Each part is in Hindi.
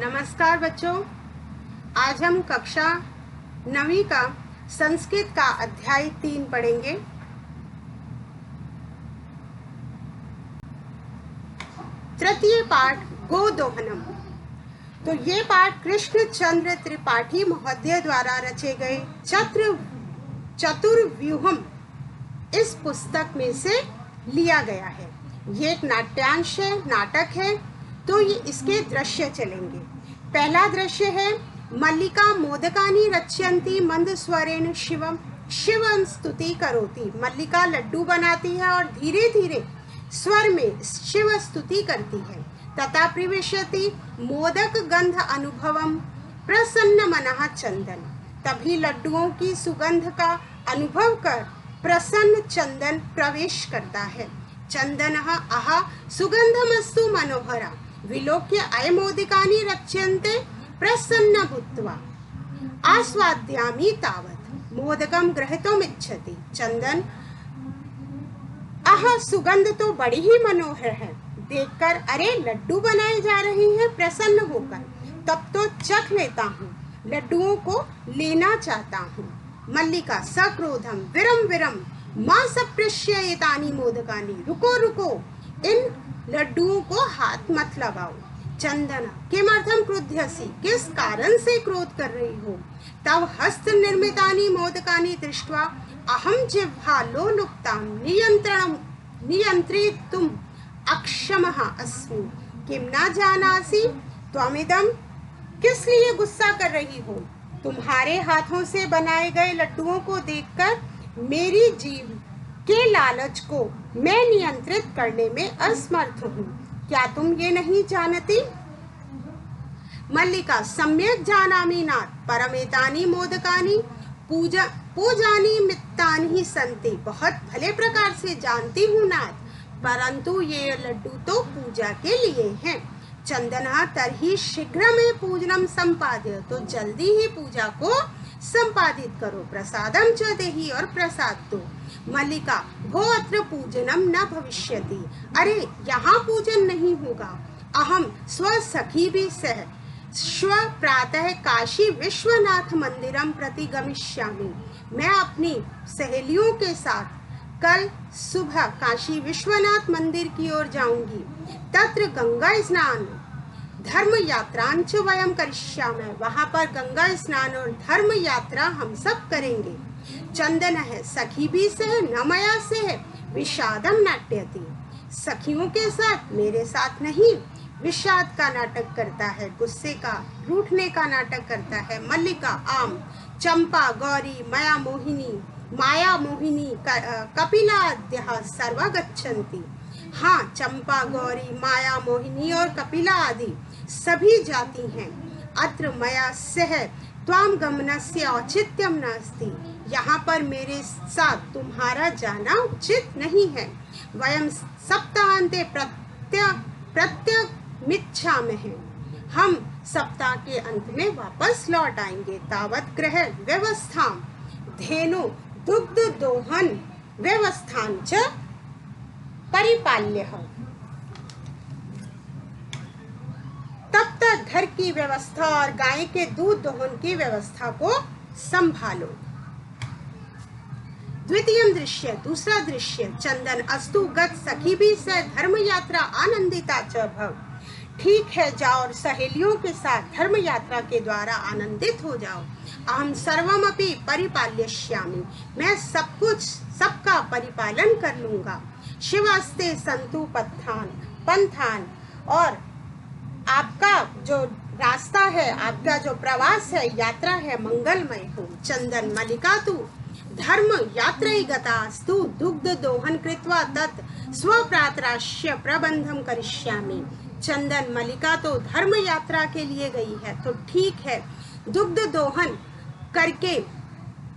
नमस्कार बच्चों, आज हम कक्षा 9वीं का संस्कृत का अध्याय 3 पढ़ेंगे। तृतीय पाठ गोदोहनम। तो ये पाठ कृष्ण चंद्र त्रिपाठी महोदय द्वारा रचे गए चतुर्व्यूहम इस पुस्तक में से लिया गया है। ये एक नाट्यांश है, नाटक है। तो ये इसके दृश्य चलेंगे। पहला दृश्य है मल्लिका मोदकानी रच्यंती मंद स्वरेण शिवम शिवम स्तुति करोति। मल्लिका लड्डू बनाती है और धीरे धीरे स्वर में शिव स्तुति करती है। तथा प्रविशति मोदक गंध अनुभवम प्रसन्न मनः चंदन। तभी लड्डुओं की सुगंध का अनुभव कर प्रसन्न चंदन प्रवेश करता है। चंदनः आह सुगंधमस्तु मनोहरा विलोक्य अयमोदिकानि रच्यन्ते प्रसन्न भूत्वा आस्वाद्यामि तावत् मोदकं ग्रहीतुमिच्छति। चंदन आह सुगंध तो बड़ी ही मनोहर है, देखकर अरे लड्डू बनाए जा रहे हैं प्रसन्न होकर, तब तो चख लेता हूँ, लड्डुओं को लेना चाहता हूँ। मल्लिका सक्रोधम विरम विरम मां सप्रेष्य एतानि मोदकानि। रुको रुको, इन लड्डुओं को हाथ मत लगाओ। चंदना किमर्थम क्रुध्यसि, किस कारण से क्रोध कर रही हो। तव हस्त निर्मितानि मोदकानि दृष्ट्वा अहम जिह्वा लोलुप्तां नियंत्रितुम अक्षमः अस्मि। किम न जानासि त्वमिदं, किस लिए गुस्सा कर रही हो। तुम्हारे हाथों से बनाए गए लड्डुओं को देखकर मेरी जीभ के लालच को मैं नियंत्रित करने में असमर्थ हूँ। क्या तुम ये नहीं जानती। मल्लिका सम्यक जानामि नाथ परमेतानि मोदकानि पूजानि मित्तानि सन्ति। बहुत भले प्रकार से जानती हूँ नाथ, परंतु ये लड्डू तो पूजा के लिए हैं। चंदना तर्हि शीघ्र में पूजनम संपाद्य, तो जल्दी ही पूजा को संपादित करो। प्रसादम च देहि, और प्रसाद दो। मल्लिका भो अत्र पूजनम न भविष्यति, अरे यहाँ पूजन नहीं होगा। अहम स्वसखी भी सह श्व प्रातः काशी विश्वनाथ मंदिरम प्रति गमिष्यामि। मैं अपनी सहेलियों के साथ कल सुबह काशी विश्वनाथ मंदिर की ओर जाऊंगी। तत्र गंगा स्नान धर्म यात्रांच वयम करिष्यामः, वहां पर गंगा स्नान और धर्म यात्रा हम सब करेंगे। चंदन है सखी भी से न मया से विषादम नाट्यति। सखियों के साथ, मेरे साथ नहीं, विषाद का नाटक करता है, गुस्से का, रूठने का नाटक करता है। मल्लिका आम चंपा गौरी माया मोहिनी कपिलाद्यः सर्वा गच्छन्ति। हाँ, चंपा गौरी माया मोहिनी और कपिला आदि सभी जाती हैं। अत्र मया सह त्वाम गमनस्य औचित्यम नास्ति, यहाँ पर मेरे साथ तुम्हारा जाना उचित नहीं है। वयम सप्ताहांते प्रत्यगमिच्छामः, हम सप्ताह के अंत में वापस लौट आएंगे। तावत गृह व्यवस्था धेनु दुग्ध दोहन व्यवस्थान च परिपाल्यः, तब तक घर की व्यवस्था और गाय के दूध दोहन की व्यवस्था को संभालो। द्वितीय दृश्य, दूसरा दृश्य चंदन अस्तु गत सखी भी से धर्म यात्रा आनंदिता च भव। ठीक है, जाओ और सहेलियों के साथ धर्म यात्रा के द्वारा आनंदित हो जाओ। अहम सर्वमपि परिपाल्यष्यामि, मैं सब कुछ सबका परिपालन कर लूंगा। शिवास्ते संतु पंथान, और आपका जो रास्ता है, आपका जो प्रवास है, यात्रा है, मंगलमय हो। चंदन मल्लिका तु धर्म यात्रै गतास्तु दुग्ध दोहन कृत्वा तत् स्वप्रातराश्य प्रबंधम करिष्यामि। चंदन मल्लिका तो धर्म यात्रा के लिए गई है, तो ठीक है, दुग्ध दोहन करके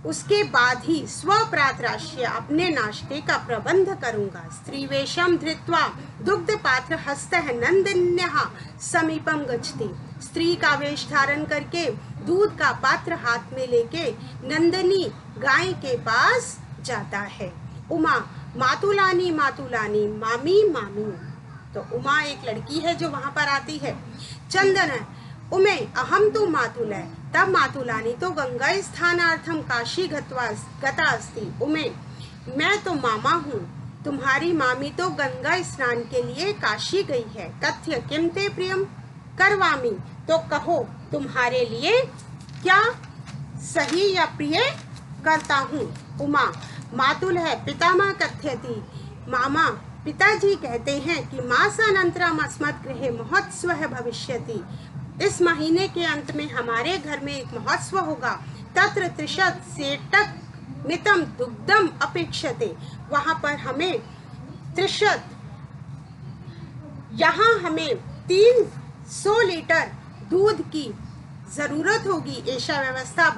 उसके बाद ही स्वप्रातराश्य अपने नाश्ते का प्रबंध करूंगा। स्त्री वेशम धृत्वा दुग्ध पात्र हस्तः नंदिन्यः समीपम गच्छति। स्त्री का वेश धारण करके दूध का पात्र हाथ में लेके नंदिनी गाय के पास जाता है। उमा मातुलानी मामी, तो उमा एक लड़की है जो वहां पर आती है। चंदन उमे अहम तु मातुलः। तब मातुलानी तो गंगा स्थानार्थम काशी गता अस्ति। उमे मैं तो मामा हूँ, तुम्हारी मामी तो गंगा स्नान के लिए काशी गई है। कथ्य किम ते प्रियम करवामी, तो कहो तुम्हारे लिए क्या सही या प्रिय करता हूँ। उमा मातुल है पितामह कथ्यति, मामा पिताजी कहते हैं कि मासानंतरम अस्मत् गृहे महोत्सवः भविष्यति। इस महीने के अंत में हमारे घर में एक महोत्सव होगा। तत्र त्रिशत सेटक मितम दुग्धम अपेक्षते, वहां पर हमें त्रिशत, यहाँ हमें 300 लीटर दूध की जरूरत होगी। ऐसा व्यवस्था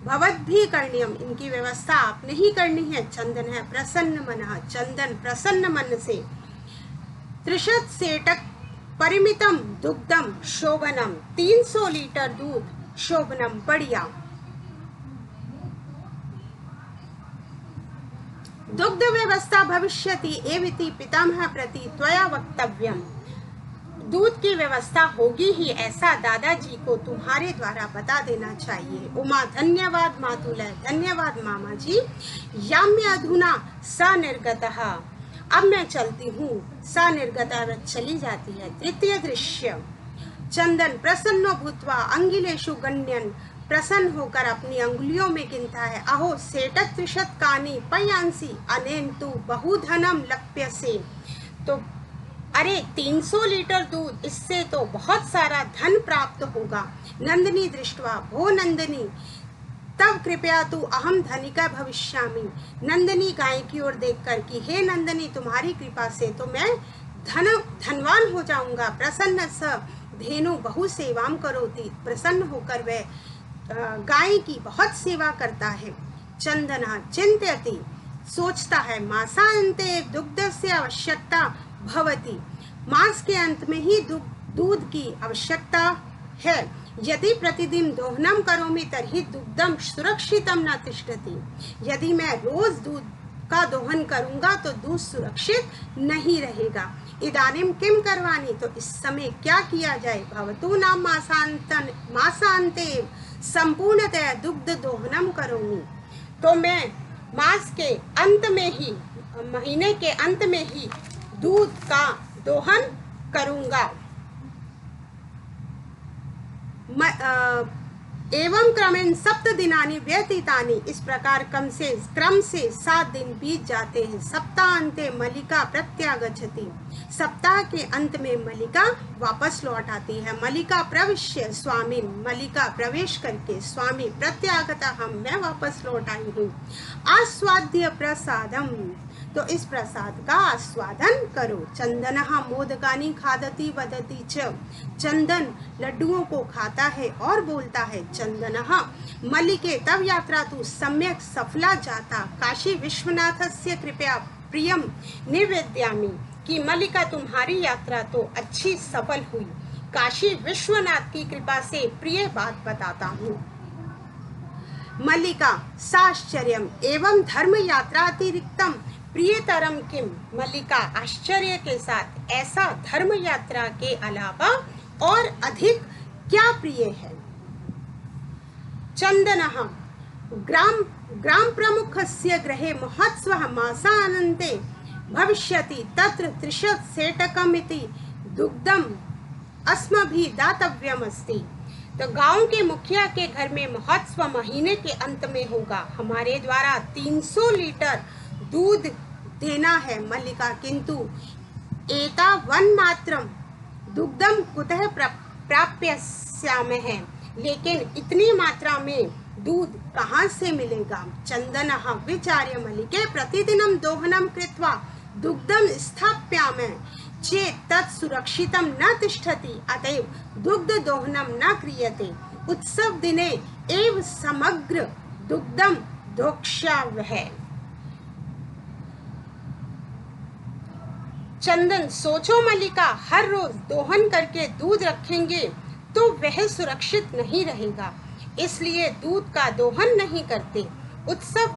भवद भी करणीयम, इनकी व्यवस्था आपने ही करनी है। चंदन है प्रसन्न मनः, चंदन प्रसन्न मन से। त्रिशत सेटक परिमितम दुग्धम शोभनम, 300 लीटर दूध शोभनम बढ़िया। दुग्ध व्यवस्था भविष्यति एविति पितामह प्रति त्वया वक्तव्यम, दूध की व्यवस्था होगी ही ऐसा दादाजी को तुम्हारे द्वारा बता देना चाहिए। उमा धन्यवाद मातुलः, धन्यवाद मामा जी। याम्य अधुना स निर्गतः, अब मैं चलती हूँ। स निर्गतः चली जाती है। तृतीय दृश्य, चंदन प्रसन्नो भूत्वा अंगिलेषु गण्यन्, प्रसन्न होकर अपनी अंगुलियों में गिनता है। अहो सेटक त्रिशत कानि पयांसी अनेन तु बहुधनम लप्यसे, तो अरे 300 लीटर दूध, इससे तो बहुत सारा धन प्राप्त होगा। नंदिनी दृष्टवा भो नंदिनी तब कृपया तू अहम धनिका भविष्यामि, नंदिनी गाय की ओर देखकर कि हे नंदिनी तुम्हारी कृपा से तो मैं धनवान हो जाऊंगा। प्रसन्न स धेनु बहु सेवाम करोति, प्रसन्न होकर वह गाय की बहुत सेवा करता है। चंदना चिंतयति, सोचता है। मासान्ते दुग्धस्य आवश्यकता भवति, मास के अंत में ही दूध की आवश्यकता है। यदि प्रतिदिन दोहनम करोमि तर्हि दुग्धम सुरक्षितम न तिष्ठति, यदि मैं रोज दूध का दोहन करूंगा तो दूध सुरक्षित नहीं रहेगा। इदानीम किम करवानी, तो इस समय क्या किया जाए। भवतु नाम मासान्ते संपूर्णतया दुग्ध दोहनम करोमि, तो मैं मास के अंत में ही, महीने के अंत में ही दूध का दोहन करूंगा। एवं क्रमेण 7 दिनानि व्यतीतानि, इस प्रकार क्रम से 7 दिन बीत जाते हैं। सप्ताहांते मलिका प्रत्यागच्छति, सप्ताह के अंत में मलिका वापस लौट आती है। मलिका प्रविश्य स्वामी, मलिका प्रवेश करके स्वामी प्रत्यागता, हम मैं वापस लौट आई हूँ। आस्वाद्य प्रसादम, तो इस प्रसाद का आस्वादन करो। चंदनः मोदकानि खादति वदति च, चंदन लड्डुओं को खाता है और बोलता है। चंदनः मल्लिके तव यात्रा तु सम्यक सफला जाता, काशी विश्वनाथस्य कृपया प्रियम निवेद्यामि, कि मल्लिका तुम्हारी यात्रा तो अच्छी सफल हुई, काशी विश्वनाथ की कृपा से प्रिय बात बताता हूँ। मल्लिका साश्चर्यम एवं धर्म यात्रा अतिरिक्तम प्रियतरम किम, मल्लिका आश्चर्य के साथ ऐसा धर्म यात्रा के अलावा और अधिक क्या प्रिय है। चंदनः ग्राम प्रमुखस्य गृहे महोत्सवः मासानन्ते भविष्यति, तत्र 30 सेटकमिति दुग्धम अस्मभिः दातव्यमस्ति, तो गांव के मुखिया के घर में महोत्सव महीने के अंत में होगा, हमारे द्वारा 300 लीटर दूध देना है। मल्लिका किंतु एतावन् मात्रम दुग्धम कुतः प्राप्यस्यामः, लेकिन इतनी मात्रा में दूध कहाँ से मिलेगा। चंदनः विचार्य मल्लिके प्रतिदिनं दोहनं कृत्वा दुग्धम स्थाप्यामः चेत् तत् सुरक्षितं न तिष्ठति, अतएव दुग्ध दोहनं न क्रियते। उत्सव दिने एव समग्र दुग्धम दोक्ष्यावः। चंदन सोचो मल्लिका, हर रोज दोहन करके दूध रखेंगे तो वह सुरक्षित नहीं रहेगा, इसलिए दूध का दोहन नहीं करते। उत्सव